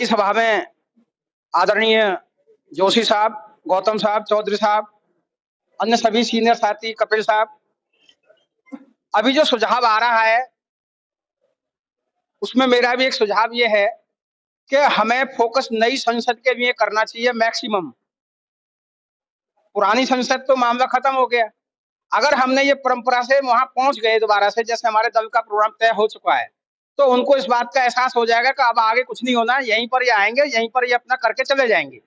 की सभा में आदरणीय जोशी साहब, गौतम साहब, चौधरी साहब, अन्य सभी सीनियर साथी, कपिल साहब, अभी जो सुझाव आ रहा है उसमें मेरा भी एक सुझाव ये है कि हमें फोकस नई संसद के लिए करना चाहिए मैक्सिमम। पुरानी संसद तो मामला खत्म हो गया। अगर हमने ये परंपरा से वहां पहुंच गए दोबारा से, जैसे हमारे दल का प्रोग्राम तय हो चुका है, तो उनको इस बात का एहसास हो जाएगा कि अब आगे कुछ नहीं होना, यहीं पर ये आएंगे, यहीं पर ये अपना करके चले जाएंगे।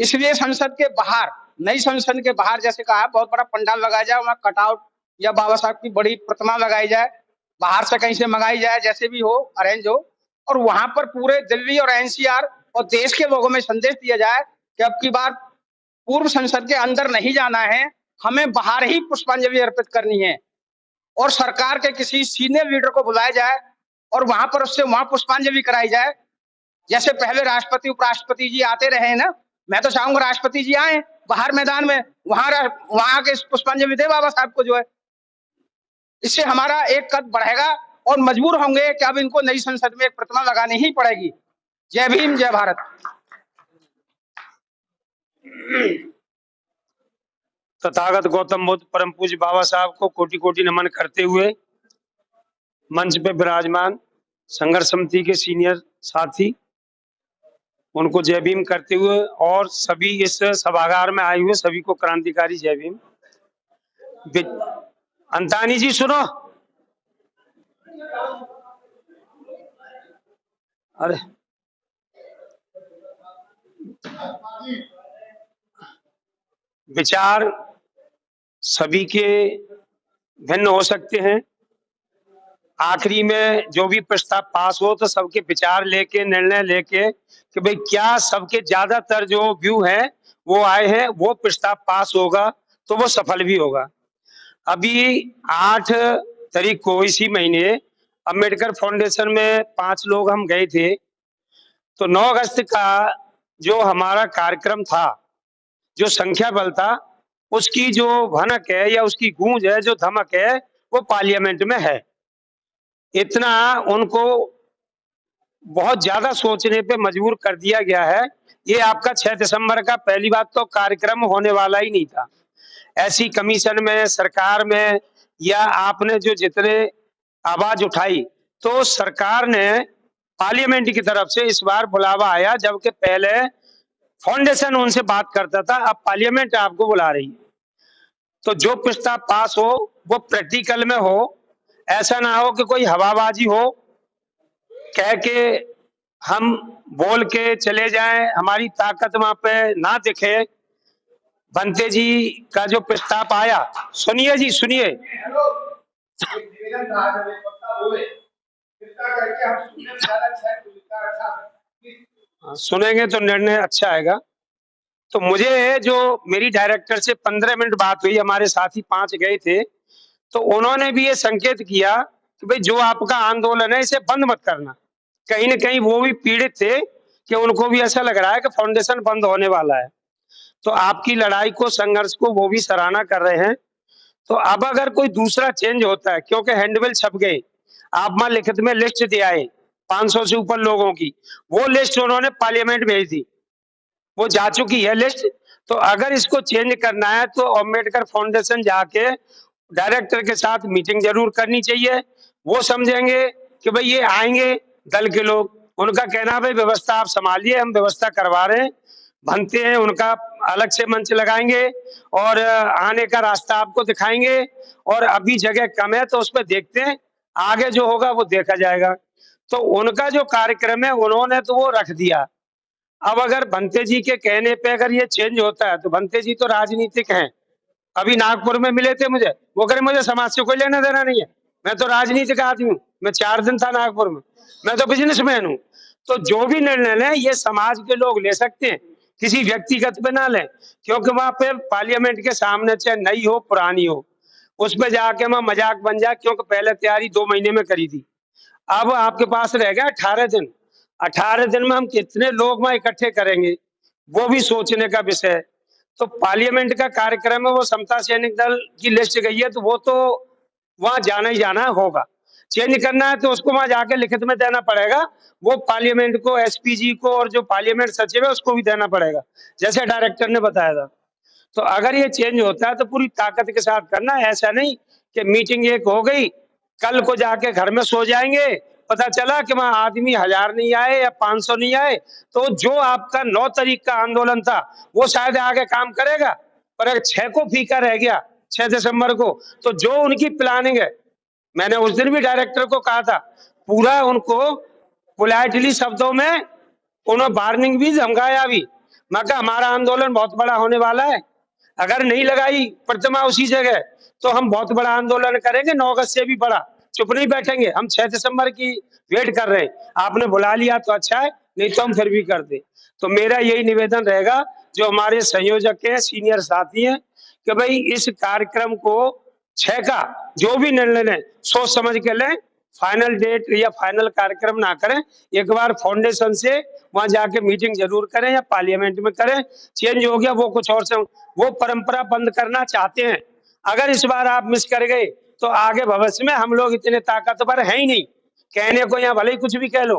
इसलिए संसद के बाहर, नई संसद के बाहर जैसे कहा, बहुत बड़ा पंडाल लगाया जाए, वहां कटआउट या बाबा साहब की बड़ी प्रतिमा लगाई जाए, बाहर से कहीं से मंगाई जाए, जैसे भी हो अरेंज हो, और वहां पर पूरे दिल्ली और एनसीआर और देश के लोगों में संदेश दिया जाए कि अब की बार पूर्व संसद के अंदर नहीं जाना है, हमें बाहर ही पुष्पांजलि अर्पित करनी है, और सरकार के किसी सीनियर लीडर को बुलाया जाए और वहां पर उससे वहां पुष्पांजलि कराई जाए। जैसे पहले राष्ट्रपति उपराष्ट्रपति जी आते रहे ना, मैं तो चाहूंगा राष्ट्रपति जी आए बाहर मैदान में, वहां के पुष्पांजलि दे बाबा साहब को जो है। इससे हमारा एक कद बढ़ेगा और मजबूर होंगे कि अब इनको नई संसद में एक प्रतिमा लगानी ही पड़ेगी। जय भीम, जय भारत। तथागत गौतम बुद्ध परम पूज्य बाबा साहब को कोटि कोटि नमन करते हुए मंच पे विराजमान संघर्ष समिति के सीनियर साथी, उनको जय भीम करते हुए और सभी इस सभागार में आए हुए सभी को क्रांतिकारी जय भीम। अंतानी जी सुनो, अरे विचार सभी के भिन्न हो सकते हैं। आखिरी में जो भी प्रस्ताव पास हो तो सबके विचार लेके, निर्णय लेके कि भाई क्या सबके ज्यादातर जो व्यू है वो आए हैं, वो प्रस्ताव पास होगा तो वो सफल भी होगा। अभी 8 तारीख को इसी महीने अम्बेडकर फाउंडेशन में 5 लोग हम गए थे, तो 9 अगस्त का जो हमारा कार्यक्रम था, जो संख्या बल था, उसकी जो भनक है या उसकी गूंज है, जो धमक है, वो पार्लियामेंट में है। इतना उनको बहुत ज्यादा सोचने पे मजबूर कर दिया गया है। ये आपका 6 दिसंबर का पहली बात तो कार्यक्रम होने वाला ही नहीं था। ऐसी कमीशन में, सरकार में, या आपने जो जितने आवाज उठाई, तो सरकार ने पार्लियामेंट की तरफ से इस बार बुलावा आया, जबकि पहले फाउंडेशन उनसे बात करता था, अब पार्लियामेंट आपको बुला रही है। तो जो प्रस्ताव पास हो वो प्रैक्टिकल में हो, ऐसा ना हो कि कोई हवाबाजी हो, कह के हम बोल के चले जाएं, हमारी ताकत वहां पे ना दिखे। भंते जी का जो प्रस्ताव आया, सुनिए जी, सुनिए, सुनेंगे तो निर्णय अच्छा आएगा। तो मुझे जो मेरी डायरेक्टर से 15 मिनट बात हुई, हमारे साथी 5 गए थे, तो उन्होंने भी ये संकेत किया कि भाई जो आपका आंदोलन है इसे बंद मत करना। कहीं ना कहीं वो भी पीड़ित थे कि उनको भी ऐसा लग रहा है कि फाउंडेशन बंद होने वाला है। तो आपकी लड़ाई को, संघर्ष को वो भी सराहना कर रहे हैं। तो अब अगर कोई दूसरा चेंज होता है, क्योंकि हैंडबिल छप गए, आप वहां लिखित में लिस्ट दे आए 500 से ऊपर लोगों की, वो लिस्ट उन्होंने पार्लियामेंट भेज दी, वो जा चुकी है लिस्ट। तो अगर इसको चेंज करना है तो अम्बेडकर फाउंडेशन जाके डायरेक्टर के साथ मीटिंग जरूर करनी चाहिए। वो समझेंगे कि भाई ये आएंगे दल के लोग, उनका कहना भाई व्यवस्था आप संभालिए, हम व्यवस्था करवा रहे हैं। बनते हैं उनका अलग से मंच लगाएंगे और आने का रास्ता आपको दिखाएंगे, और अभी जगह कम है तो उस पर देखते हैं, आगे जो होगा वो देखा जाएगा। तो उनका जो कार्यक्रम है उन्होंने तो वो रख दिया। अब अगर भंते जी के कहने पे अगर ये चेंज होता है, तो भंते जी तो राजनीतिक हैं, अभी नागपुर में मिले थे मुझे, वो कह रहे मुझे समाज से कोई लेना देना नहीं है, मैं तो राजनीतिक आदमी हूँ, मैं 4 दिन था नागपुर में, मैं तो बिजनेसमैन हूँ। तो जो भी निर्णय लें ये समाज के लोग ले सकते हैं, किसी व्यक्तिगत पे ना लें, क्योंकि वहां पे पार्लियामेंट के सामने चाहे नई हो पुरानी हो, उस पर जाके वहां मजाक बन जाए, क्योंकि पहले तैयारी 2 महीने में करी थी, अब आपके पास रह गया 18 दिन। 18 दिन में हम कितने लोग वहां इकट्ठे करेंगे, वो भी सोचने का विषय है। तो पार्लियामेंट का कार्यक्रम है, वो समता सैनिक दल की लिस्ट गई है, तो वो तो वहां जाना ही जाना होगा। चेंज करना है तो उसको वहां जाके लिखित में देना पड़ेगा, वो पार्लियामेंट को, एसपीजी को और जो पार्लियामेंट सचिव है उसको भी देना पड़ेगा, जैसे डायरेक्टर ने बताया था। तो अगर ये चेंज होता है तो पूरी ताकत के साथ करना है, ऐसा नहीं कि मीटिंग एक हो गई, कल को जाके घर में सो जाएंगे, पता चला कि वहां आदमी 1000 नहीं आए या 500 नहीं आए, तो जो आपका 9 तारीख का आंदोलन था वो शायद आगे काम करेगा, पर अगर 6 को फीका रह गया, 6 दिसंबर को, तो जो उनकी प्लानिंग है, मैंने उस दिन भी डायरेक्टर को कहा था, पूरा उनको पोलाइटली शब्दों में उन्होंने वार्निंग भी, धमकाया भी। मैं कहा हमारा आंदोलन बहुत बड़ा होने वाला है, अगर नहीं लगाई प्रतिमा उसी जगह तो हम बहुत बड़ा आंदोलन करेंगे, 9 अगस्त से भी बड़ा। चुप नहीं बैठेंगे, हम 6 दिसंबर की वेट कर रहे हैं, आपने बुला लिया तो अच्छा है, नहीं तो हम फिर भी कर दे। तो मेरा यही निवेदन रहेगा, जो हमारे संयोजक हैं, सीनियर साथी हैं, कि भाई इस कार्यक्रम को 6 का जो भी निर्णय लें सोच समझ के लें, फाइनल डेट या फाइनल कार्यक्रम ना करें, एक बार फाउंडेशन से वहां जाके मीटिंग जरूर करें या पार्लियामेंट में करें। चेंज हो गया वो कुछ और से, वो परंपरा बंद करना चाहते हैं, अगर इस बार आप मिस कर गए तो आगे भविष्य में हम लोग इतने ताकतवर हैं ही नहीं, कहने को यहाँ भले ही कुछ भी कह लो,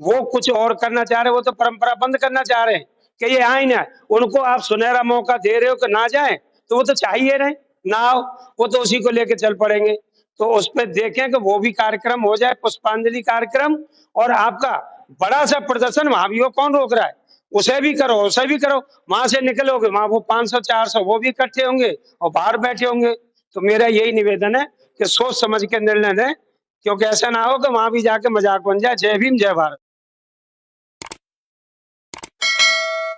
वो कुछ और करना चाह रहे हैं, वो तो परंपरा बंद करना चाह रहे हैं कि ये आए ना, उनको आप सुनहरा मौका दे रहे हो कि ना जाए, तो वो तो चाहिए रहे ना आओ, वो तो उसी को लेके चल पड़ेंगे। तो उस पर देखें कि वो भी कार्यक्रम हो जाए, पुष्पांजलि कार्यक्रम, और आपका बड़ा सा प्रदर्शन वहां भी हो, कौन रोक रहा है, उसे भी करो, उसे भी करो, वहां से निकलोगे वहां वो 500-400 वो भी इकट्ठे होंगे और बाहर बैठे होंगे। तो मेरा यही निवेदन है कि सोच समझ के निर्णय लें, क्योंकि ऐसा ना हो कि वहां भी जाके मजाक बन जाए। जय भीम, जय भारत।